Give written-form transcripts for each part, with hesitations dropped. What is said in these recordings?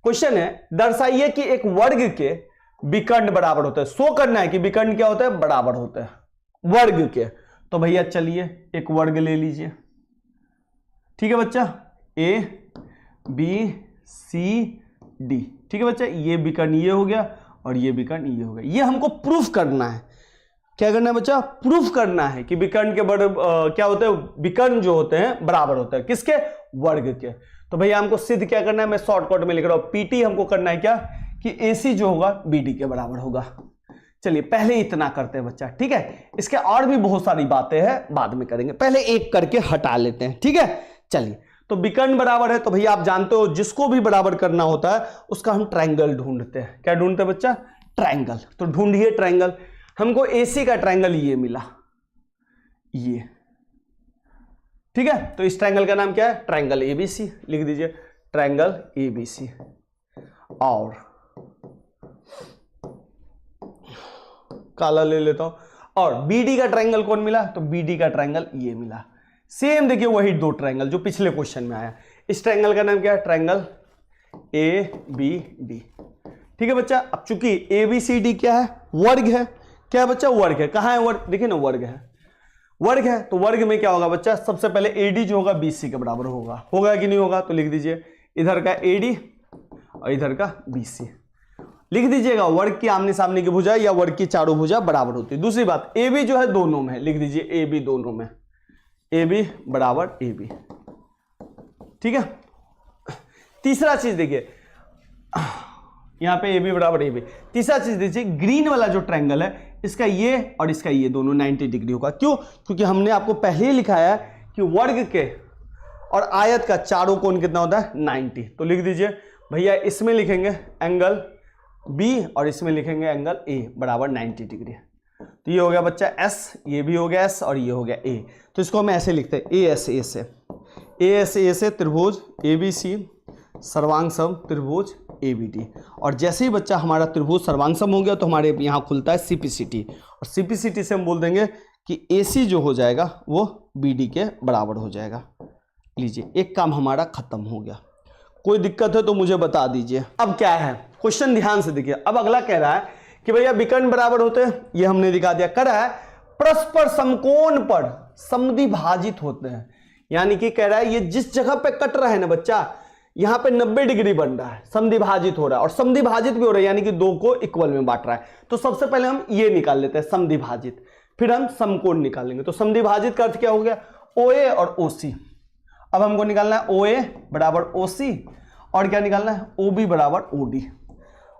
Question है दर्शाइए कि एक वर्ग के विकर्ण बराबर होता है। शो करना है कि विकर्ण क्या होता है, बराबर होता है वर्ग के। तो भैया चलिए एक वर्ग ले लीजिए, ठीक है बच्चा, ए बी सी डी, ठीक है बच्चा। ये विकर्ण ये हो गया और ये विकर्ण ये हो गया। ये हमको प्रूफ करना है। क्या करना है बच्चा, प्रूफ करना है कि विकर्ण के क्या होते हैं, विकर्ण जो होते हैं बराबर होते हैं किसके, वर्ग के। तो भैया हमको सिद्ध क्या करना है, मैं शॉर्टकट में लिख रहा हूं, पीटी हमको करना है क्या कि एसी जो होगा बीडी के बराबर होगा। चलिए पहले इतना करते हैं बच्चा, ठीक है। इसके और भी बहुत सारी बातें हैं, बाद में करेंगे, पहले एक करके हटा लेते हैं, ठीक है। चलिए तो विकर्ण बराबर है तो भैया आप जानते हो जिसको भी बराबर करना होता है उसका हम ट्रायंगल ढूंढते हैं। क्या ढूंढते हैं बच्चा, ट्रायंगल। तो ढूंढिए ट्रायंगल। हमको एसी का ट्रायंगल ये मिला, ये, ठीक है। तो इस ट्रायंगल का नाम क्या है, ट्रायंगल एबीसी। लिख दीजिए ट्रायंगल एबीसी। और काला ले लेता हूं। और बीडी का ट्रायंगल कौन मिला, तो बीडी का ट्रायंगल ये मिला। सेम देखिए वही दो ट्रायंगल जो पिछले क्वेश्चन में आया। इस ट्रायंगल का नाम क्या है, ट्रायंगल ए बी डी, ठीक है बच्चा। अब चूंकि ए बी सी डी क्या है, वर्ग है। क्या है बच्चा, वर्ग है। कहां है वर्ग, देखिए ना वर्ग है, वर्ग है। तो वर्ग में क्या होगा बच्चा, सबसे पहले एडी जो होगा बीसी के बराबर होगा। होगा कि नहीं होगा, तो लिख दीजिए इधर का एडी और इधर का बीसी। लिख दीजिएगा वर्ग की आमने सामने की भुजा या वर्ग की चारों भुजा बराबर होती है। दूसरी बात ए बी जो है दोनों में, लिख दीजिए ए बी दोनों में, ए बी बराबर ए बी, ठीक है। तीसरा चीज देखिए यहां पे ए बी बराबर ए बी। तीसरा चीज देखिए ग्रीन वाला जो ट्रायंगल है इसका ये और इसका ये दोनों 90 डिग्री होगा। क्यों, क्योंकि हमने आपको पहले ही लिखाया है कि वर्ग के और आयत का चारों कोण कितना होता है, 90। तो लिख दीजिए भैया इसमें लिखेंगे एंगल बी और इसमें लिखेंगे एंगल ए बराबर 90 डिग्री। तो ये हो गया बच्चा एस, ये भी हो गया एस और ये हो गया ए। तो इसको हम ऐसे लिखते हैं ए एस ए से त्रिभुज ए बी सी सर्वांग सम त्रिभुज ए बी डी। और जैसे ही बच्चा हमारा त्रिभुज सर्वांग सम हो गया तो हमारे यहाँ खुलता है सीपीसीटी, और सीपीसीटी से हम बोल देंगे कि एसी जो हो जाएगा वो बीडी के बराबर हो जाएगा। लीजिए एक काम हमारा खत्म हो गया। कोई दिक्कत है तो मुझे बता दीजिए। अब क्या है क्वेश्चन, ध्यान से देखिए। अब अगला कह रहा है कि भैया विकर्ण बराबर होते हैं, ये हमने दिखा दिया। कह रहा है परस्पर समकोण पर समद्विभाजित होते हैं। यानी कि कह रहा है ये जिस जगह पे कट रहा है ना बच्चा, यहां पे 90 डिग्री बन रहा है, समद्विभाजित हो रहा है और समद्विभाजित भी हो रहा है, यानी कि दो को इक्वल में बांट रहा है। तो सबसे पहले हम ये निकाल लेते हैं समद्विभाजित, फिर हम समकोण निकालेंगे। तो समद्विभाजित का अर्थ क्या हो गया, ओए और ओसी। अब हमको निकालना है ओए बराबर ओसी और क्या निकालना है, ओबी बराबर ओडी।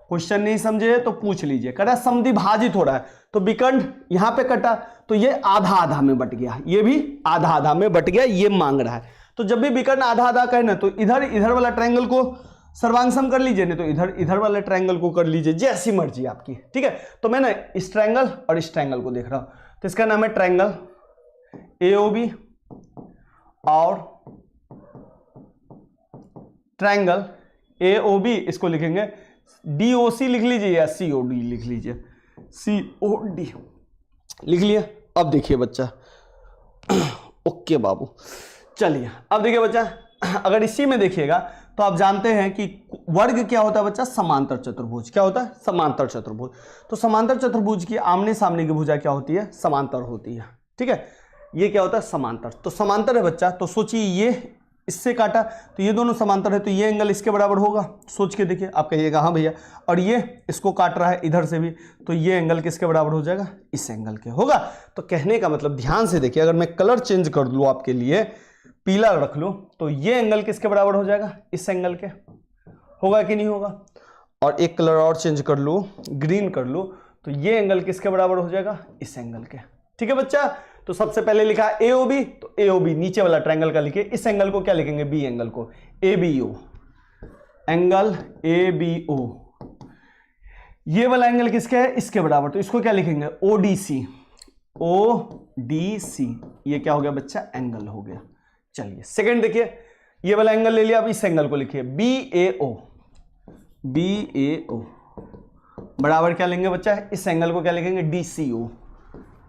क्वेश्चन नहीं समझे तो पूछ लीजिए। कह रहा है समद्विभाजित हो रहा है तो विकर्ण यहां पे कटा तो ये आधा आधा में बट गया, ये भी आधा आधा में बट गया, ये मांग रहा है। तो जब भी विकर्ण आधा आधा कहना तो इधर इधर वाला ट्रायंगल को सर्वांग सम कर लीजिए, नहीं तो इधर इधर वाले ट्रायंगल को कर लीजिए, जैसी मर्जी आपकी, ठीक है। तो मैं ना इस ट्रायंगल और इस ट्रायंगल को देख रहा हूं, तो इसका नाम है ट्रायंगल एओबी और ट्रायंगल एओबी, इसको लिखेंगे डीओसी लिख लीजिए या सीओडी लिख लीजिए, सीओडी लिख लिया। अब देखिए बच्चा ओके बाबू, चलिए अब देखिए बच्चा, अगर इसी में देखिएगा तो आप जानते हैं कि वर्ग क्या होता है बच्चा, समांतर चतुर्भुज। क्या होता है, समांतर चतुर्भुज। तो समांतर चतुर्भुज की आमने सामने की भुजा क्या होती है, समांतर होती है, ठीक है। ये क्या होता है, समांतर। तो समांतर है बच्चा, तो सोचिए ये इससे काटा तो ये दोनों समांतर है, तो ये एंगल इसके बराबर होगा। सोच के देखिए, आप कहिएगा हाँ भैया। और ये इसको काट रहा है इधर से भी, तो ये एंगल किसके बराबर हो जाएगा, इस एंगल के होगा। तो कहने का मतलब ध्यान से देखिए, अगर मैं कलर चेंज कर लूँ आपके लिए, पीला रख लो, तो ये एंगल किसके बराबर हो जाएगा, इस एंगल के। होगा कि नहीं होगा। और एक कलर और चेंज कर लूँ, ग्रीन कर लूँ, तो ये एंगल किसके बराबर हो जाएगा, इस एंगल के, ठीक है बच्चा। तो सबसे पहले लिखा एओबी, तो एओबी नीचे वाला ट्रायंगल का लिखिए। इस एंगल को क्या लिखेंगे, बी एंगल को, एबीओ, एंगल एबीओ। ये वाला एंगल किसके है, इसके बराबर, तो इसको क्या लिखेंगे, ओडीसी, ओडीसी। ये क्या हो गया बच्चा, एंगल हो गया। चलिए सेकंड देखिए, ये वाला एंगल ले लिया, अब इस एंगल को लिखिए बीएओ, बीएओ बराबर क्या लेंगे बच्चा, इस एंगल को क्या लिखेंगे, डीसीओ,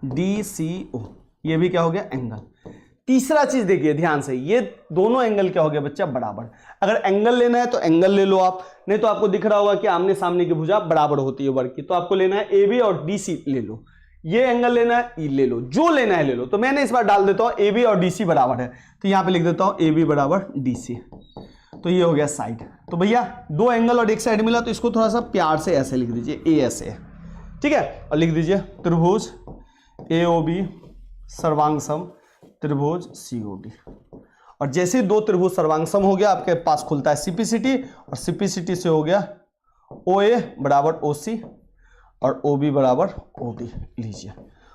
डीसीओ। ये भी क्या हो गया, एंगल। तीसरा चीज देखिए ध्यान से, ये दोनों एंगल क्या हो गया बच्चा, बराबर। अगर एंगल लेना है तो एंगल ले लो आप, नहीं तो आपको दिख रहा होगा कि आमने सामने की भुजा बराबर होती है वर्ग की, तो आपको लेना है ए बी और डी सी ले लो, ये एंगल लेना है ई ले लो, जो लेना है ले लो। तो मैंने इस बार डाल देता हूं ए बी और डी सी बराबर है, तो यहां पे लिख देता हूं ए बी बराबर डी सी, तो ये हो गया साइड। तो भैया दो एंगल और एक साइड मिला, तो इसको थोड़ा सा प्यार से ऐसे लिख दीजिए, ए ऐसे, ठीक है। और लिख दीजिए त्रिभुज ए ओ बी सर्वांग सम त्रिभुज सी ओ डी। और जैसे ही दो त्रिभुज सर्वांग सम हो गया, आपके पास खुलता है सीपीसीटी, और सीपीसीटी से हो गया ओ ए बराबर ओ सी और ओ बी बराबर ओ डी। लीजिए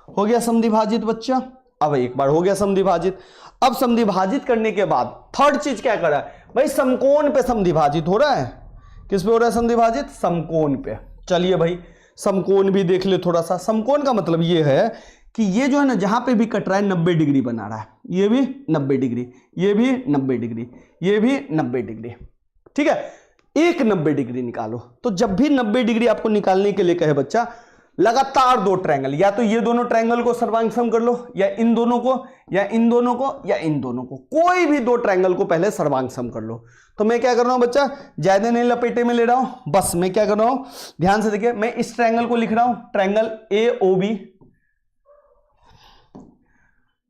हो गया समद्विभाजित बच्चा। अब एक बार हो गया समद्विभाजित, अब समद्विभाजित करने के बाद थर्ड चीज क्या कर रहा है भाई, समकोण पे समद्विभाजित हो रहा है। किस पे हो रहा है समद्विभाजित, समकोण पे। चलिए भाई समकोण भी देख ले थोड़ा सा। समकोण का मतलब ये है कि ये जो है ना, जहां पे भी कट रहा है 90 डिग्री बना रहा है, ये भी 90 डिग्री, ये भी 90 डिग्री, ये भी 90 डिग्री, ठीक है। एक 90 डिग्री निकालो, तो जब भी 90 डिग्री आपको निकालने के लिए कहे बच्चा, लगातार दो ट्रायंगल, या तो ये दोनों ट्रायंगल को सर्वांग सम कर लो, या इन दोनों को, या इन दोनों को, या इन दोनों को, कोई भी दो ट्रायंगल को पहले सर्वांग सम कर लो। तो मैं क्या कर रहा हूं बच्चा, ज्यादा नहीं लपेटे में ले रहा हूं, बस मैं क्या कर रहा हूं, ध्यान से देखिए, मैं इस ट्रायंगल को लिख रहा हूं triangle A O B,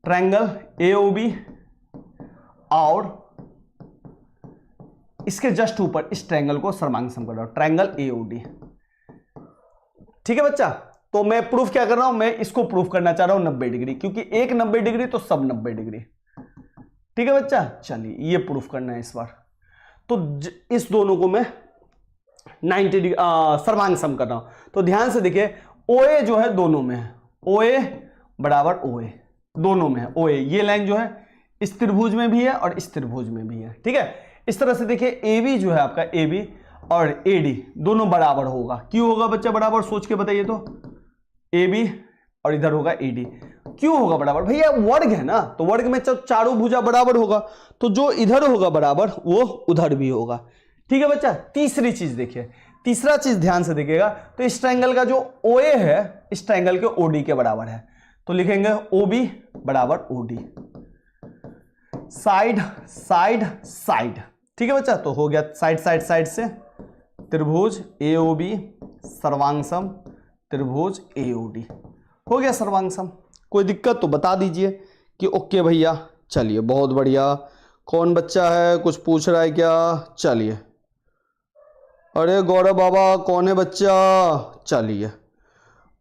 triangle A O B, और इसके जस्ट ऊपर इस ट्रायंगल को सर्वांग सम कर रहा हूं, ट्रायंगल ए ओ डी, ठीक है बच्चा। तो मैं प्रूफ क्या कर रहा हूं, मैं इसको प्रूफ करना चाह रहा हूं 90 डिग्री, क्योंकि एक 90 डिग्री तो सब 90 डिग्री, ठीक है बच्चा। चलिए ये प्रूफ करना है इस बार। तो इस दोनों को मैं 90 डिग्री सर्वांग सम कर रहा हूं। तो ध्यान से देखिए, ओ ए जो है दोनों में है, ओ ए बराबर ओ ए दोनों में है, ओ ए ये लाइन जो है इस त्रिभुज में भी है और इस त्रिभुज में भी है, ठीक है। इस तरह से देखिए ए बी जो है आपका, ए बी और ए डी दोनों बराबर होगा। क्यों होगा बच्चा बराबर, सोच के बताइए तो। ए बी और इधर होगा ए डी, क्यों होगा बराबर, भैया वर्ग है ना, तो वर्ग में चारों भुजा बराबर होगा, तो जो इधर होगा बराबर वो उधर भी होगा, ठीक है बच्चा। तीसरी चीज देखिए, तीसरा चीज ध्यान से देखिएगा, तो इस ट्रायंगल का जो ओ ए है इस ट्रायंगल के ओ डी के बराबर है, तो लिखेंगे ओ बी बराबर O D, side side side, ठीक है बच्चा। तो हो गया साइड साइड साइड से त्रिभुज ए ओ बी सर्वांग सम त्रिभुज ए ओ डी, हो गया सर्वांग सम। कोई दिक्कत तो बता दीजिए कि ओके भैया। चलिए बहुत बढ़िया। कौन बच्चा है, कुछ पूछ रहा है क्या? चलिए, अरे गौरव बाबा कौन है बच्चा? चलिए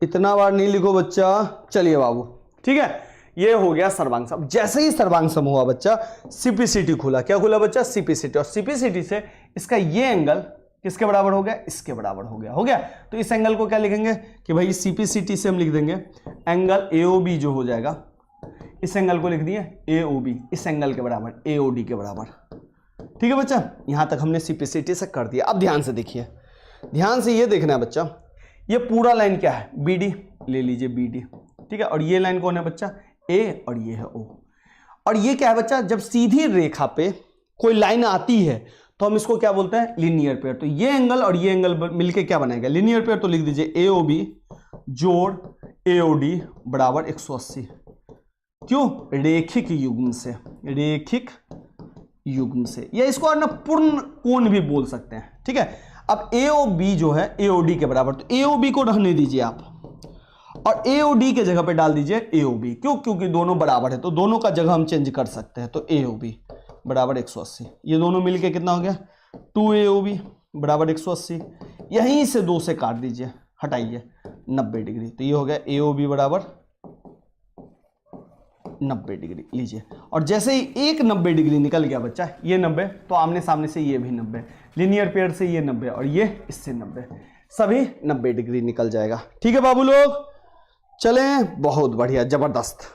इतना बार नहीं लिखो बच्चा। चलिए बाबू, ठीक है, ये हो गया सर्वांग सम। जैसे ही सर्वांग सम हुआ बच्चा, सीपीसीटी खुला। क्या खुला बच्चा? सीपीसीटी। और सीपीसीटी से इसका ये एंगल किसके बराबर हो गया? इसके बराबर हो गया। हो गया, तो इस एंगल को क्या लिखेंगे कि भाई सीपीसीटी से हम लिख देंगे एंगल एओबी जो हो जाएगा, इस एंगल को लिख दिए एओबी, इस एंगल के बराबर एओडी के बराबर। ठीक है बच्चा, यहां तक हमने सीपीसीटी से कर दिया। अब ध्यान से देखिए, ध्यान से ये देखना है बच्चा, ये पूरा लाइन क्या है? बीडी ले लीजिए, बीडी। ठीक है, और ये लाइन कौन है बच्चा? ए, और ये है ओ। और ये क्या है बच्चा? जब सीधी रेखा पे कोई लाइन आती है तो हम इसको क्या बोलते हैं? Linear pair. तो ये एंगल और ये एंगल मिलके क्या बनाएगा? Linear pair. तो लिख दीजिए एओबी जोड़ एओडी बराबर 180। क्यों? रेखिक युग्म से, रेखिक युग्म से, या इसको ना पूर्ण कोण भी बोल सकते हैं। ठीक है, अब एओबी जो है एओडी के बराबर, तो एओबी को रहने दीजिए आप और एओडी के जगह पे डाल दीजिए एओबी। क्यों? क्योंकि दोनों बराबर है, तो दोनों का जगह हम चेंज कर सकते हैं। तो एओबी बराबर 180, ये दोनों मिलके कितना हो गया? 2AOB बराबर 180। यहीं से 2 से काट दीजिए, हटाइए 90 डिग्री। तो ये हो गया AOB बराबर 90 डिग्री। लीजिए, और जैसे ही एक 90 डिग्री निकल गया बच्चा, ये 90, तो आमने सामने से ये भी 90, लीनियर पेयर से ये 90 और ये इससे 90, सभी 90 डिग्री निकल जाएगा। ठीक है बाबू लोग, चलें, बहुत बढ़िया, जबरदस्त।